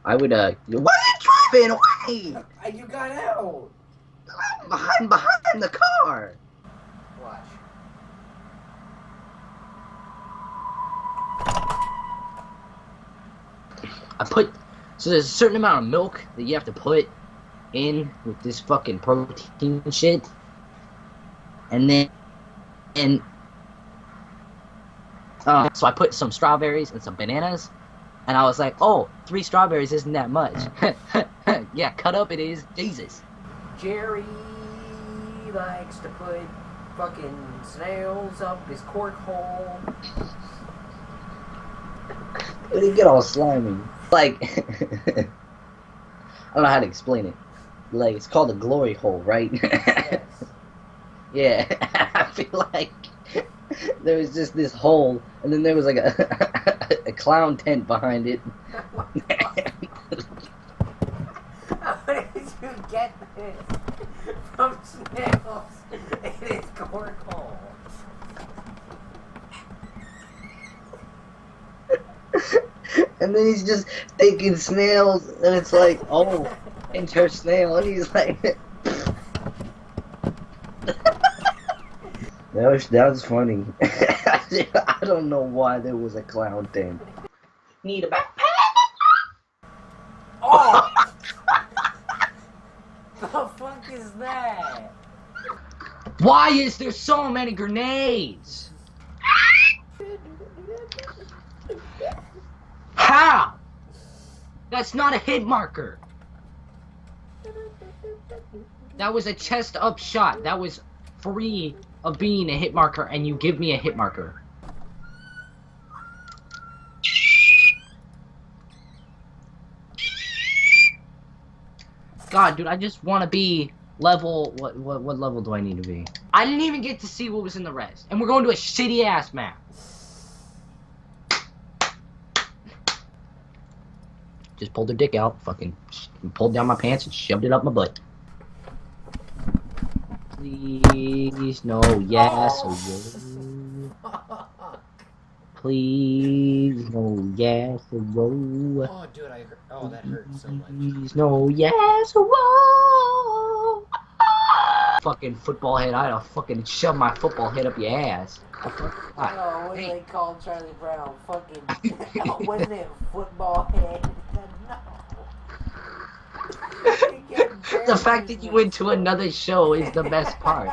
I would why are you driving away? You got out. Behind the car. Watch. So there's a certain amount of milk that you have to put in with this fucking protein shit, and so I put some strawberries and some bananas, and I was like, oh, 3 strawberries isn't that much. Yeah, cut up it is. Jesus. Jerry likes to put fucking snails up his cork hole. It didn't get all slimy. Like, I don't know how to explain it. Like, it's called a glory hole, right? Yes. Yeah, I feel like there was just this hole, and then there was like a clown tent behind it. How did you get this from snails in his cork hole? And then he's just taking snails, and it's like, oh, enter snail, and he's like, that was funny. I don't know why there was a clown tent. Need a backpack? Oh! The fuck is that? Why is there so many grenades? How? That's not a hit marker. That was a chest up shot. That was free of being a hit marker, and you give me a hit marker. God, dude, I just want to be level. What level do I need to be? I didn't even get to see what was in the rest, and we're going to a shitty ass map. Just pulled their dick out, fucking pulled down my pants and shoved it up my butt. Please, no, yes, oh, please, no, yes, oh, Oh, dude, oh, that hurt so much. please, no, yes, oh, fucking football head, I'd have fucking shoved my football head up your ass. Oh, what do they call Charlie Brown? Fucking, wasn't it football head? No. The fact that you went to another show is the best part.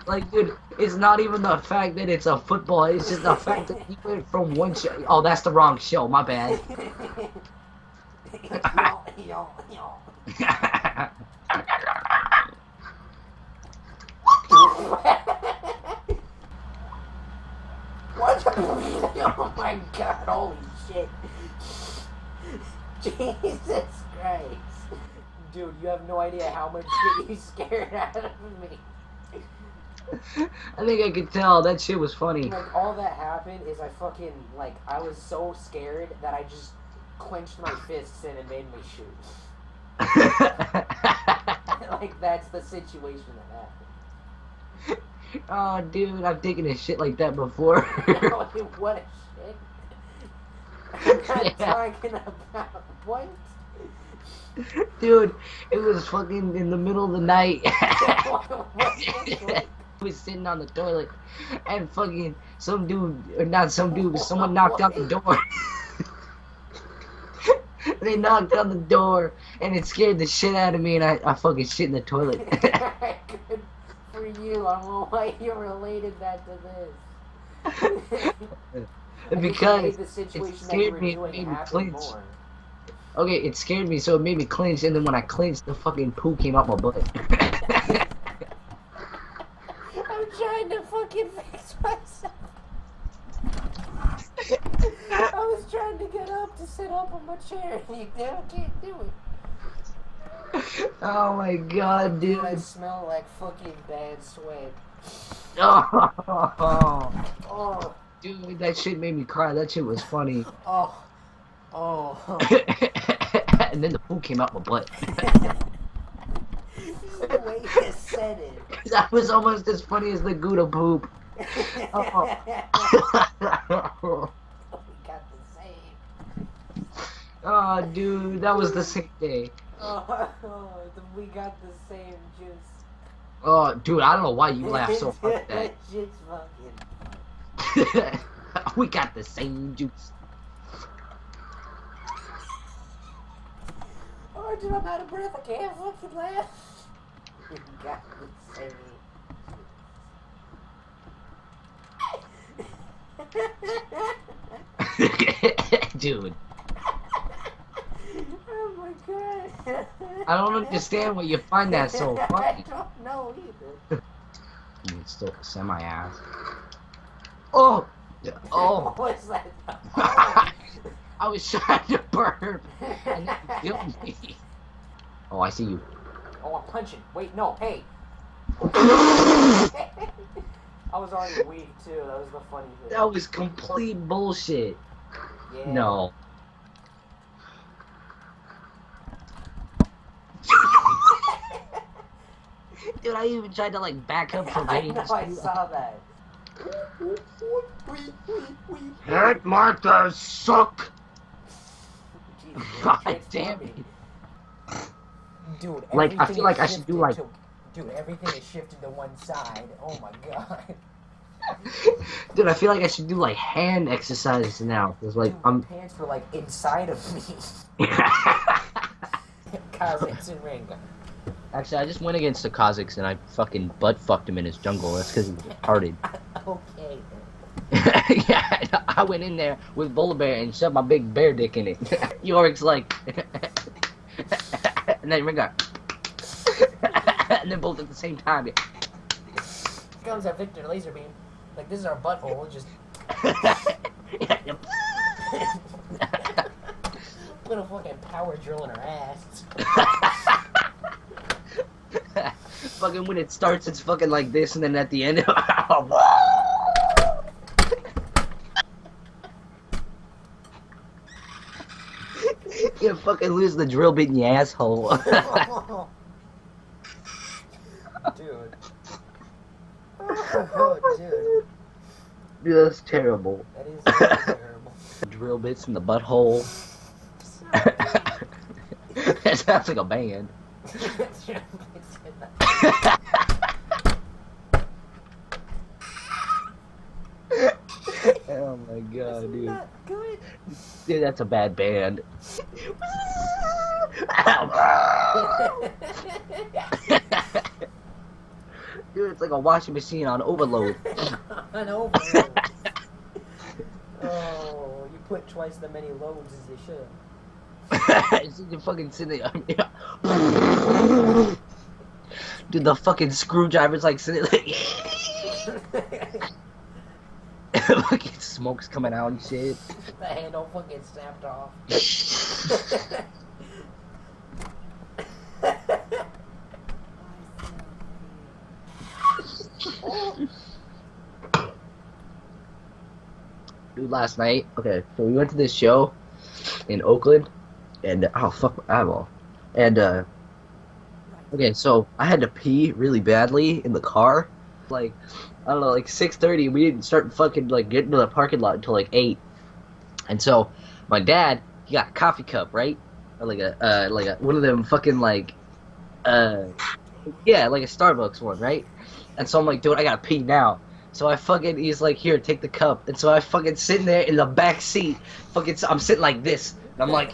Like, dude, it's not even the fact that it's a football, it's just the fact that you went from one show. Oh, that's the wrong show, my bad. What? Oh my god, holy shit. Jesus Christ. Dude, you have no idea how much shit you scared out of me. I think I could tell, that shit was funny. Like, all that happened is I fucking, like, I was so scared that I just clenched my fists in and made me shoot. Like, that's the situation that happened. Oh, dude, I've taken a shit like that before. What a shit. I'm not talking about what? Dude, it was fucking in the middle of the night. I was sitting on the toilet, and fucking some dude, or not some dude, but someone knocked on the door. They knocked on the door, and it scared the shit out of me, and I fucking shit in the toilet. Good for you. I don't know why you related that to this. Because the situation it scared me, it made me clinch. More. Okay, it scared me, so it made me clinch, and then when I clinched, the fucking poo came out my butt. I'm trying to fucking fix myself. I was trying to get up to sit up on my chair, and you can't do it. Oh my god, dude. I smell like fucking bad sweat. Oh. Oh. Dude, that shit made me cry. That shit was funny. Oh. Oh. And then the poo came out my butt. The way you said it. That was almost as funny as the Gouda poop. Oh. We got the same. Oh, dude, that was the same day. Oh, we got the same juice. Oh, dude, I don't know why you laugh so hard at that. Shit's fucking. We got the same juice. Oh, dude, I'm out of breath. I can't fucking laugh. We got the same. Dude, Oh my god. I don't understand why you find that so funny. I don't know either. It's still semi-ass. Oh! Oh! What's that? I was trying to burp, and that killed me. Oh, I see you. Oh, I'm punching. Wait, no, hey. I was already weak too. That was the funny thing. That was complete bullshit. Yeah. No. Dude, I even tried to like back up from I getting know, I saw that. Head markers suck. Jesus, God it's damn funny. it. Dude, Like, I everything feel like is I should do, shifted like- to- Dude, everything is shifted to one side. Oh my god. Dude, I feel like I should do like hand exercises now. Cause like Dude, I'm. my pants were like inside of me. Kazakhs and ring. Actually, I just went against the Kazakhs and I fucking butt fucked him in his jungle. That's because he was retarded. Okay. Yeah, I went in there with Bull Bear and shoved my big bear dick in it. Yorik's like, and then Ringo, and then both at the same time. Comes that Victor laser beam. Like, this is our butthole. Just put a fucking power drill in our ass. Fucking when it starts, it's fucking like this, and then at the end, you fucking lose the drill bit in your asshole. Dude. Oh, dude. Dude, that's terrible. That is terrible. Drill bits in the butthole. That sounds like a band. Oh my god, dude. Not good. Dude, that's a bad band. Dude, it's like a washing machine on overload. An overload. Oh, you put twice the many loads as they should. You're fucking sitting there. Dude, the fucking screwdriver's like sitting like fucking smoke's coming out and shit. The handle fucking snapped off. Dude, last night, okay, so we went to this show in Oakland, and oh fuck my eyeball, and okay, so I had to pee really badly in the car, like I don't know, like 6:30. We didn't start fucking like getting to the parking lot until like 8, and so my dad, he got a coffee cup, right, or like a one of them fucking like yeah, like a Starbucks one, right, and so I'm like, dude, I gotta pee now. So I fucking, he's like, here, take the cup. And so I fucking sitting there in the back seat, fucking, I'm sitting like this. And I'm like,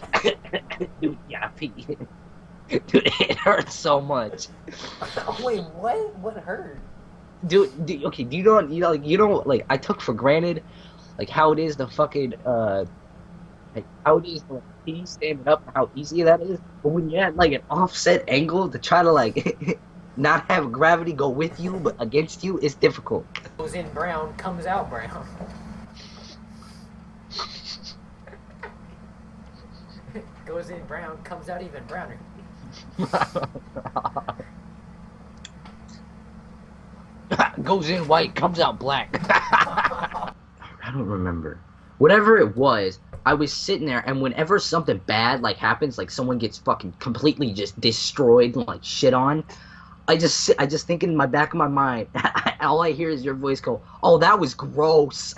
dude, yeah, pee. Dude, it hurts so much. Wait, what? What hurt? Dude, okay, do you know, like, I took for granted, like, how it is to fucking, like, how it is to pee standing up, how easy that is. But when you're at, like, an offset angle to try to, like, not have gravity go with you, but against you, it's difficult. Goes in brown, comes out brown. Goes in brown, comes out even browner. Goes in white, comes out black. I don't remember. Whatever it was, I was sitting there, and whenever something bad, like, happens, like, someone gets fucking completely just destroyed, like, shit on, I just think in my back of my mind, all I hear is your voice go, oh, that was gross.